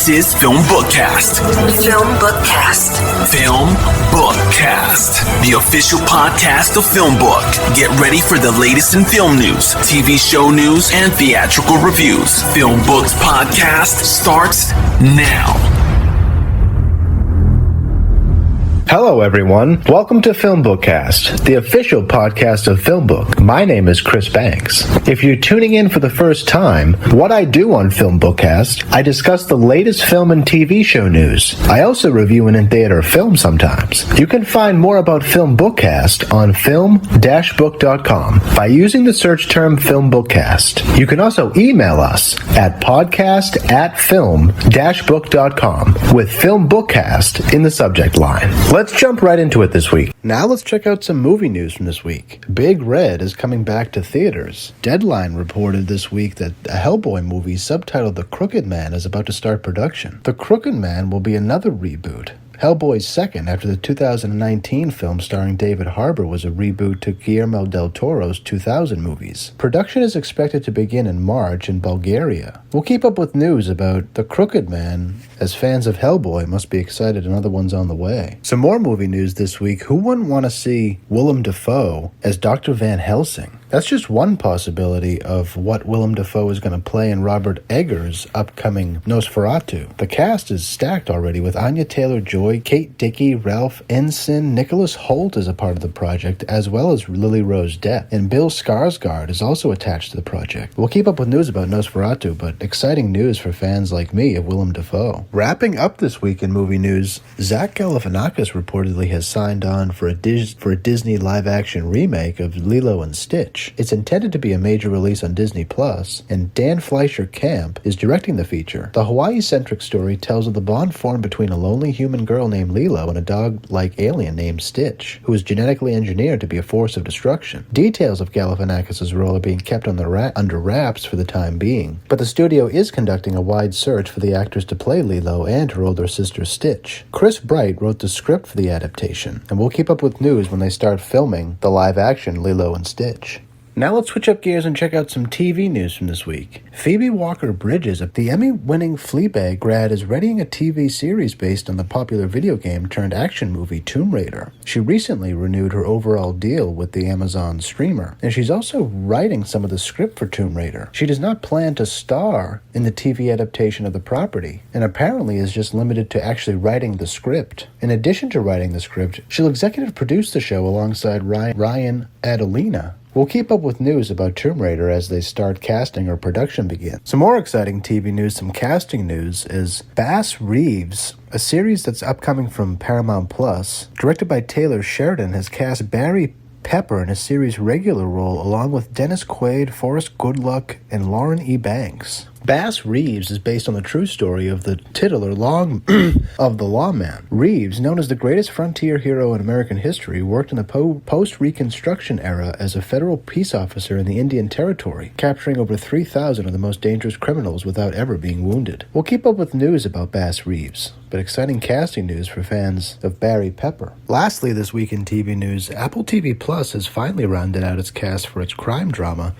This is FilmBookCast. FilmBookCast. FilmBookCast, the official podcast of FilmBook. Get ready for the latest in film news, TV show news, and theatrical reviews. FilmBook's podcast starts now. Hello, everyone. Welcome to FilmBookCast, the official podcast of FilmBook. My name is Chris Banks. If you're tuning in for the first time, what I do on FilmBookCast, I discuss the latest film and TV show news. I also review an in-theater film sometimes. You can find more about FilmBookCast on film-book.com by using the search term FilmBookCast. You can also email us at podcast@film-book.com with FilmBookCast in the subject line. Let's jump right into it this week. Now let's check out some movie news from this week. Big Red is coming back to theaters. Deadline reported this week that a Hellboy movie subtitled The Crooked Man is about to start production. The Crooked Man will be another reboot. Hellboy's second after the 2019 film starring David Harbour was a reboot to Guillermo del Toro's 2000 movies. Production is expected to begin in March in Bulgaria. We'll keep up with news about The Crooked Man, as fans of Hellboy must be excited another one's on the way. Some more movie news this week. Who wouldn't want to see Willem Dafoe as Dr. Van Helsing? That's just one possibility of what Willem Dafoe is going to play in Robert Eggers' upcoming Nosferatu. The cast is stacked already with Anya Taylor-Joy, Kate Dickie, Ralph Ensign, Nicholas Hoult is a part of the project, as well as Lily Rose Depp, and Bill Skarsgård is also attached to the project. We'll keep up with news about Nosferatu, but exciting news for fans like me of Willem Dafoe. Wrapping up this week in movie news, Zach Galifianakis reportedly has signed on for a Disney live-action remake of Lilo and Stitch. It's intended to be a major release on Disney+, and Dan Fleischer Camp is directing the feature. The Hawaii-centric story tells of the bond formed between a lonely human girl named Lilo and a dog-like alien named Stitch, who is genetically engineered to be a force of destruction. Details of Galifianakis' role are being kept under wraps for the time being, but the studio is conducting a wide search for the actors to play Lilo and her older sister Stitch. Chris Bright wrote the script for the adaptation, and we'll keep up with news when they start filming the live-action Lilo and Stitch. Now let's switch up gears and check out some TV news from this week. Phoebe Walker-Bridges, the Emmy-winning Fleabag grad, is readying a TV series based on the popular video game turned action movie Tomb Raider. She recently renewed her overall deal with the Amazon streamer, and she's also writing some of the script for Tomb Raider. She does not plan to star in the TV adaptation of the property, and apparently is just limited to actually writing the script. In addition to writing the script, she'll executive produce the show alongside Ryan Adelina. We'll keep up with news about Tomb Raider as they start casting or production begins. Some more exciting TV news, some casting news, is Bass Reeves, a series that's upcoming from Paramount Plus, directed by Taylor Sheridan, has cast Barry Pepper in a series regular role along with Dennis Quaid, Forrest Goodluck, and Lauren E. Banks. Bass Reeves is based on the true story of the titular of the lawman. Reeves, known as the greatest frontier hero in American history, worked in the post-Reconstruction era as a federal peace officer in the Indian Territory, capturing over 3,000 of the most dangerous criminals without ever being wounded. We'll keep up with news about Bass Reeves, but exciting casting news for fans of Barry Pepper. Lastly, this week in TV news, Apple TV Plus has finally rounded out its cast for its crime drama,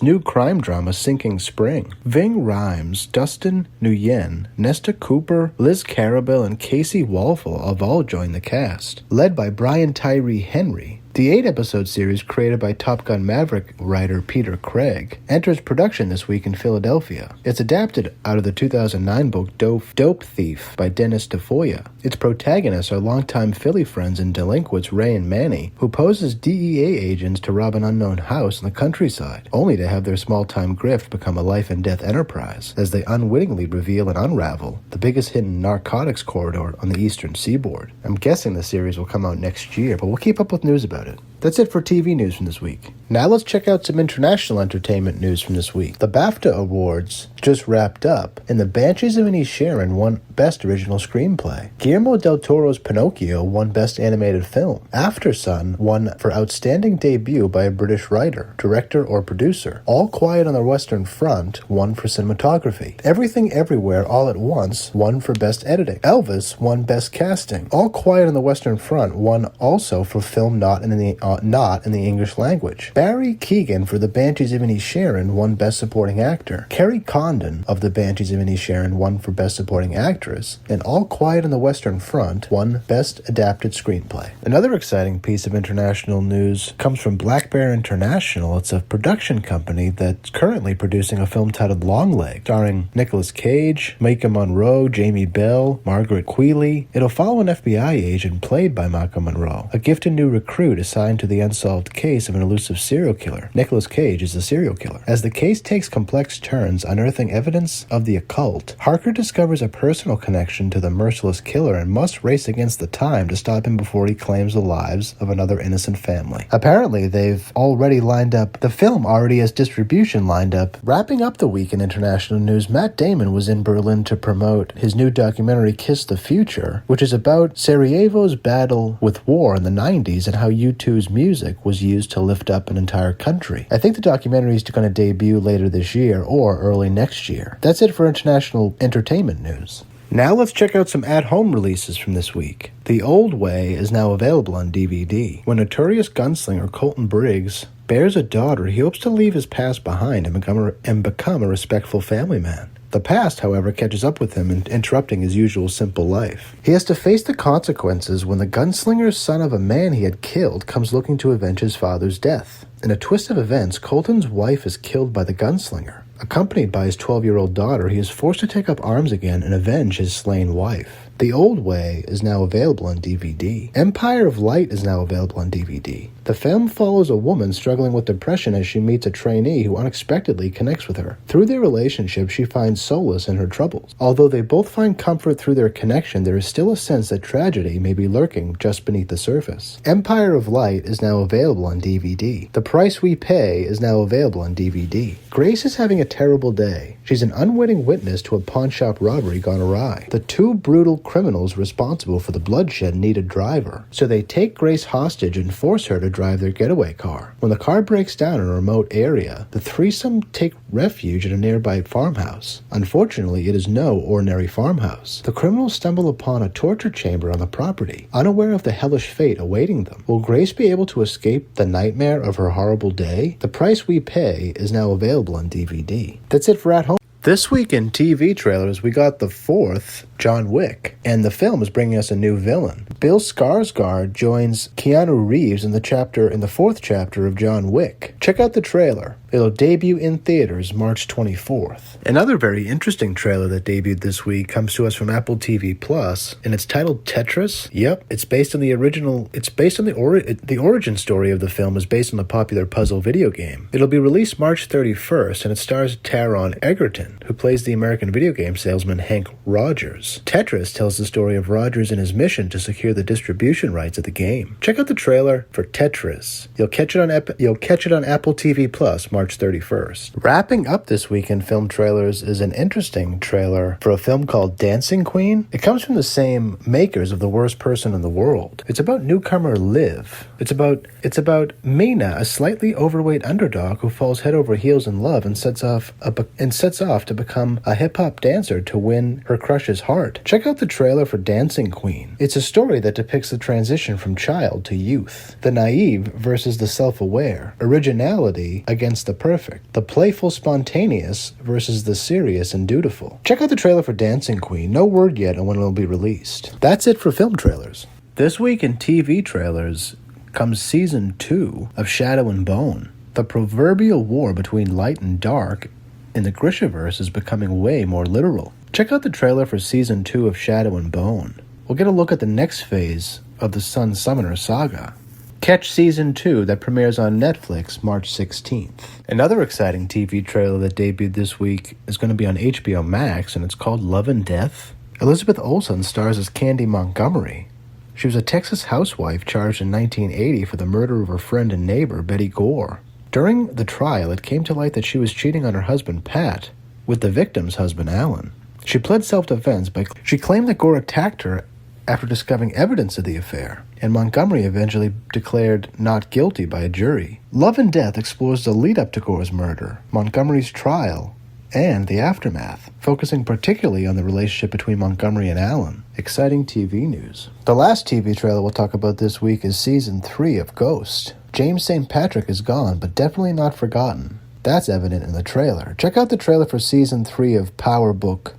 new crime drama, Sinking Spring. Ving Rhames, Dustin Nguyen, Nesta Cooper, Liz Carabell, and Casey Walfall have all joined the cast, led by Brian Tyree Henry. The 8-episode series, created by Top Gun Maverick writer Peter Craig, enters production this week in Philadelphia. It's adapted out of the 2009 book Dope Thief by Dennis DeFoya. Its protagonists are longtime Philly friends and delinquents Ray and Manny, who pose as DEA agents to rob an unknown house in the countryside, only to have their small-time grift become a life-and-death enterprise as they unwittingly reveal and unravel the biggest hidden narcotics corridor on the eastern seaboard. I'm guessing the series will come out next year, but we'll keep up with news about it. That's it for TV news from this week. Now let's check out some international entertainment news from this week. The BAFTA Awards just wrapped up, and The Banshees of Inisherin won Best Original Screenplay. Guillermo del Toro's Pinocchio won Best Animated Film. Aftersun won for Outstanding Debut by a British Writer, Director, or Producer. All Quiet on the Western Front won for Cinematography. Everything Everywhere All at Once won for Best Editing. Elvis won Best Casting. All Quiet on the Western Front won also for Film Not in the not in the English language. Barry Keoghan for The Banshees of Inisherin won Best Supporting Actor. Kerry Condon of The Banshees of Inisherin won for Best Supporting Actress. And All Quiet on the Western Front won Best Adapted Screenplay. Another exciting piece of international news comes from Black Bear International. It's a production company that's currently producing a film titled Longleg, starring Nicolas Cage, Maika Monroe, Jamie Bell, Margaret Qualley. It'll follow an FBI agent played by Maika Monroe, a gifted new recruit assigned to the unsolved case of an elusive serial killer. Nicolas Cage is the serial killer. As the case takes complex turns, unearthing evidence of the occult, Harker discovers a personal connection to the merciless killer and must race against the time to stop him before he claims the lives of another innocent family. Apparently, they've already lined up, the film already has distribution lined up. Wrapping up the week in international news, Matt Damon was in Berlin to promote his new documentary Kiss the Future, which is about Sarajevo's battle with war in the 90s and how U2's music was used to lift up an entire country. I think the documentary is going to debut later this year or early next year. That's it for international entertainment news. Now let's check out some at-home releases from this week. The Old Way is now available on DVD. When notorious gunslinger Colton Briggs bears a daughter, he hopes to leave his past behind and become a respectful family man. The past, however, catches up with him, interrupting his usual simple life. He has to face the consequences when the gunslinger's son of a man he had killed comes looking to avenge his father's death. In a twist of events, Colton's wife is killed by the gunslinger. Accompanied by his 12-year-old daughter, he is forced to take up arms again and avenge his slain wife. The Old Way is now available on DVD. Empire of Light is now available on DVD. The film follows a woman struggling with depression as she meets a trainee who unexpectedly connects with her. Through their relationship, she finds solace in her troubles. Although they both find comfort through their connection, there is still a sense that tragedy may be lurking just beneath the surface. Empire of Light is now available on DVD. The Price We Pay is now available on DVD. Grace is having a terrible day. She's an unwitting witness to a pawnshop robbery gone awry. The two brutal criminals responsible for the bloodshed need a driver, so they take Grace hostage and force her to drive their getaway car. When the car breaks down in a remote area, the threesome take refuge in a nearby farmhouse. Unfortunately, it is no ordinary farmhouse. The criminals stumble upon a torture chamber on the property, unaware of the hellish fate awaiting them. Will Grace be able to escape the nightmare of her horrible day? The Price We Pay is now available on DVD. That's it for At Home. This week in TV trailers, we got the fourth John Wick, and the film is bringing us a new villain. Bill Skarsgård joins Keanu Reeves in the fourth chapter of John Wick. Check out the trailer. It'll debut in theaters March 24th. Another very interesting trailer that debuted this week comes to us from Apple TV Plus, and it's titled Tetris. Yep, it's based on the origin story of the film is based on the popular puzzle video game. It'll be released March 31st, and it stars Taron Egerton, who plays the American video game salesman Hank Rogers. Tetris tells the story of Rogers and his mission to secure the distribution rights of the game. Check out the trailer for Tetris. You'll catch it on Apple TV Plus March 31st. Wrapping up this week in film trailers is an interesting trailer for a film called Dancing Queen. It comes from the same makers of The Worst Person in the World. It's about newcomer Liv. It's about Mina, a slightly overweight underdog who falls head over heels in love and sets off to become a hip-hop dancer to win her crush's heart. Check out the trailer for Dancing Queen. It's a story that depicts the transition from child to youth, the naive versus the self-aware, originality against the perfect, the playful spontaneous versus the serious and dutiful. Check out the trailer for Dancing Queen. No word yet on when it will be released. That's it for film trailers. This week in TV trailers comes Season 2 of Shadow and Bone. The proverbial war between light and dark in the Grishaverse is becoming way more literal. Check out the trailer for Season 2 of Shadow and Bone. We'll get a look at the next phase of the Sun Summoner saga. Catch Season 2 that premieres on Netflix March 16th. Another exciting TV trailer that debuted this week is going to be on HBO Max, and it's called Love and Death. Elizabeth Olsen stars as Candy Montgomery. She was a Texas housewife charged in 1980 for the murder of her friend and neighbor, Betty Gore. During the trial, it came to light that she was cheating on her husband, Pat, with the victim's husband, Alan. She pled self-defense, but she claimed that Gore attacked her after discovering evidence of the affair, and Montgomery eventually declared not guilty by a jury. Love and Death explores the lead-up to Gore's murder, Montgomery's trial, and the aftermath, focusing particularly on the relationship between Montgomery and Alan. Exciting TV news. The last TV trailer we'll talk about this week is Season 3 of Ghost. James St. Patrick is gone, but definitely not forgotten. That's evident in the trailer. Check out the trailer for Season 3 of Power Book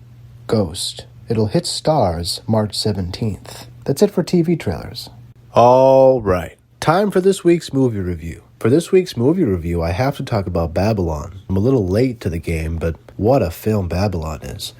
Ghost. It'll hit stars March 17th. That's it for TV trailers. All right. Time for this week's movie review. For this week's movie review, I have to talk about Babylon. I'm a little late to the game, but what a film Babylon is.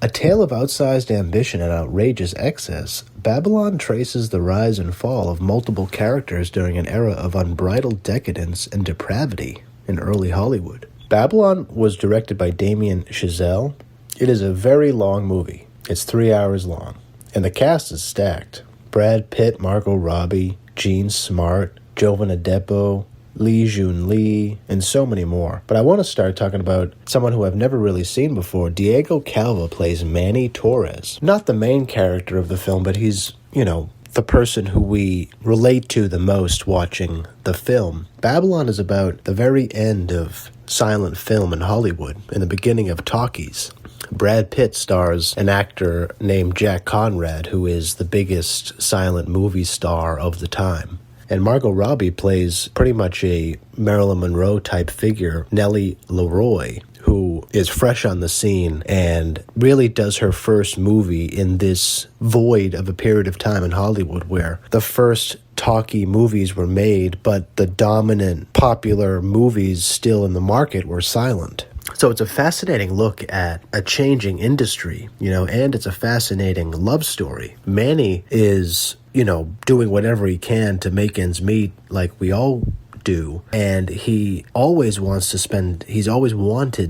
A tale of outsized ambition and outrageous excess, Babylon traces the rise and fall of multiple characters during an era of unbridled decadence and depravity in early Hollywood. Babylon was directed by Damien Chazelle. It is a very long movie. It's 3 hours long, and the cast is stacked. Brad Pitt, Margot Robbie, Jean Smart, Jovan Adepo, Lee Jun Lee, and so many more. But I want to start talking about someone who I've never really seen before. Diego Calva plays Manny Torres. Not the main character of the film, but he's, the person who we relate to the most watching the film. Babylon is about the very end of silent film in Hollywood and the beginning of talkies. Brad Pitt stars an actor named Jack Conrad, who is the biggest silent movie star of the time. And Margot Robbie plays pretty much a Marilyn Monroe type figure, Nellie Leroy, who is fresh on the scene and really does her first movie in this void of a period of time in Hollywood where the first talkie movies were made, but the dominant popular movies still in the market were silent. So it's a fascinating look at a changing industry, and it's a fascinating love story. Manny is, doing whatever he can to make ends meet like we all do. And he's always wanted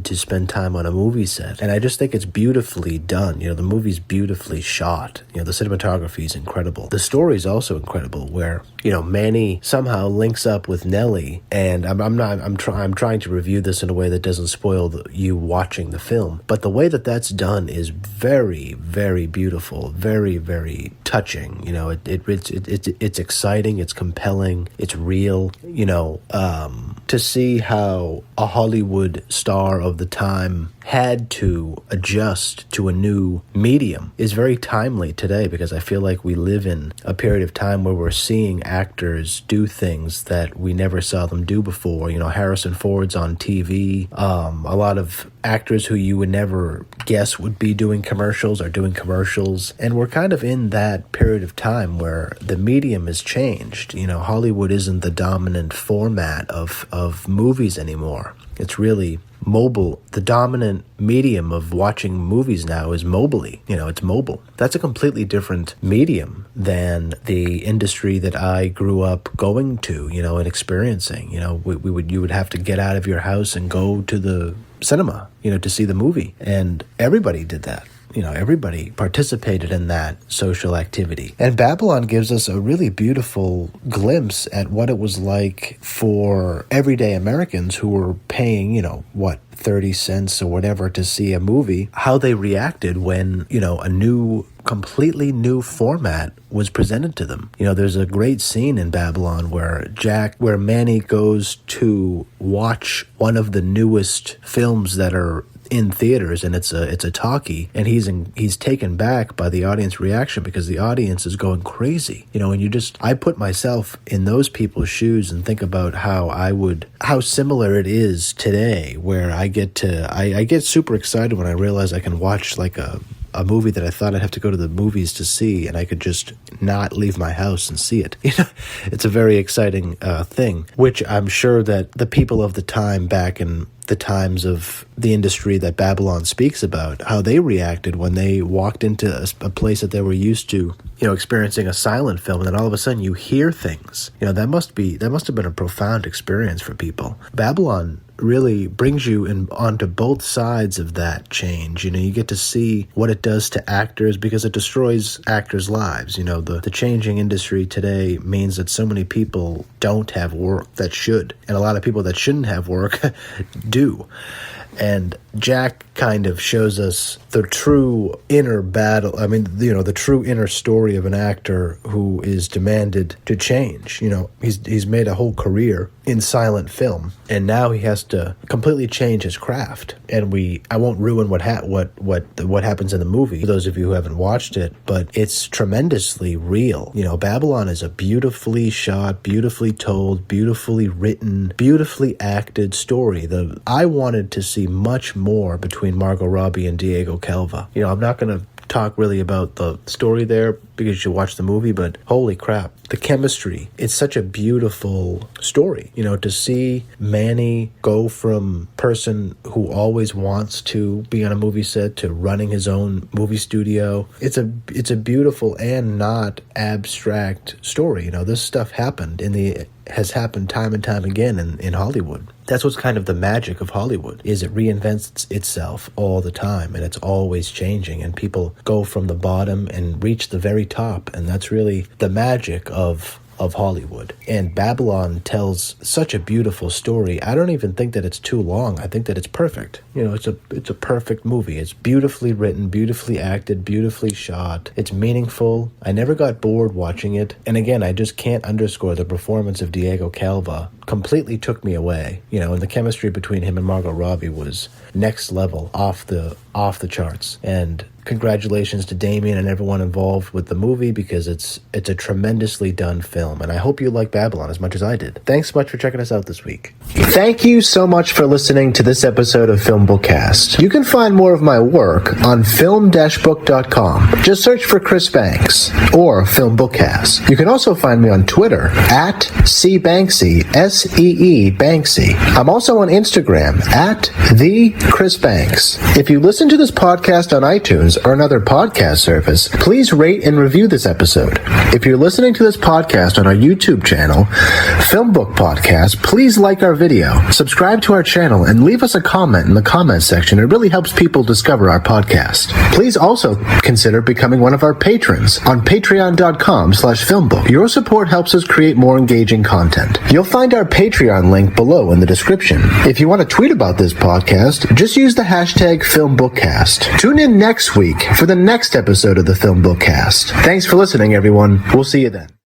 to spend time on a movie set. And I just think it's beautifully done. The movie's beautifully shot. The cinematography is incredible. The story is also incredible where, Manny somehow links up with Nellie. And I'm trying to review this in a way that doesn't spoil you watching the film. But the way that that's done is very, very beautiful. Very, very touching. It's exciting. It's compelling. It's real. To see how a Hollywood star of the time had to adjust to a new medium is very timely today, because I feel like we live in a period of time where we're seeing actors do things that we never saw them do before. Harrison Ford's on TV. A lot of actors who you would never guess would be doing commercials are doing commercials. And we're kind of in that period of time where the medium has changed. Hollywood isn't the dominant format of movies anymore. It's really mobile. The dominant medium of watching movies now is mobily. It's mobile. That's a completely different medium than the industry that I grew up going to, and experiencing. You would have to get out of your house and go to the cinema, to see the movie. And everybody did that. Everybody participated in that social activity. And Babylon gives us a really beautiful glimpse at what it was like for everyday Americans who were paying, 30 cents or whatever to see a movie, how they reacted when, a completely new format was presented to them. There's a great scene in Babylon where Manny goes to watch one of the newest films that are in theaters, and it's a talkie, and he's taken back by the audience reaction because the audience is going crazy. And I put myself in those people's shoes and think about how similar it is today, where I get super excited when I realize I can watch like a movie that I thought I'd have to go to the movies to see, and I could just not leave my house and see it. It's a very exciting thing, which I'm sure that the people of the time back in the times of the industry that Babylon speaks about, how they reacted when they walked into a place that they were used to, experiencing a silent film, and then all of a sudden you hear things. That must have been a profound experience for people. Babylon really brings you onto both sides of that change. You get to see what it does to actors because it destroys actors' lives. The changing industry today means that so many people don't have work that should, and a lot of people that shouldn't have work do. And Jack kind of shows us the true inner battle. I mean, the true inner story of an actor who is demanded to change. He's made a whole career in silent film, and now he has to completely change his craft. And I won't ruin what happens in the movie for those of you who haven't watched it, but it's tremendously real. Babylon is a beautifully shot, beautifully told, beautifully written, beautifully acted story. I wanted to see much more between Margot Robbie and Diego Calva. I'm not going to talk really about the story there because you should watch the movie, but holy crap, the chemistry. It's such a beautiful story. To see Manny go from person who always wants to be on a movie set to running his own movie studio. It's a beautiful and not abstract story. This stuff has happened time and time again in Hollywood. That's what's kind of the magic of Hollywood, is it reinvents itself all the time, and it's always changing, and people go from the bottom and reach the very top, and that's really the magic of Hollywood. And Babylon tells such a beautiful story. I don't even think that it's too long. I think that it's perfect. It's a perfect movie. It's beautifully written, beautifully acted, beautifully shot. It's meaningful. I never got bored watching it. And again, I just can't underscore the performance of Diego Calva. Completely took me away. And the chemistry between him and Margot Robbie was next level, off the charts. And congratulations to Damien and everyone involved with the movie, because it's a tremendously done film, and I hope you like Babylon as much as I did. Thanks so much for checking us out this week. Thank you so much for listening to this episode of FilmBookCast. You can find more of my work on film-book.com. Just search for Chris Banks or FilmBookCast. You can also find me on Twitter at @CBanksy, SEE Banksy. I'm also on Instagram at @TheChrisBanks. If you listen to this podcast on iTunes or another podcast service, please rate and review this episode. If you're listening to this podcast on our YouTube channel, FilmBook Podcast, please like our video, subscribe to our channel, and leave us a comment in the comments section. It really helps people discover our podcast. Please also consider becoming one of our patrons on patreon.com/filmbook. Your support helps us create more engaging content. You'll find our Patreon link below in the description. If you want to tweet about this podcast, just use the hashtag FilmBookCast. Tune in next week for the next episode of the FilmBookCast. Thanks for listening, everyone. We'll see you then.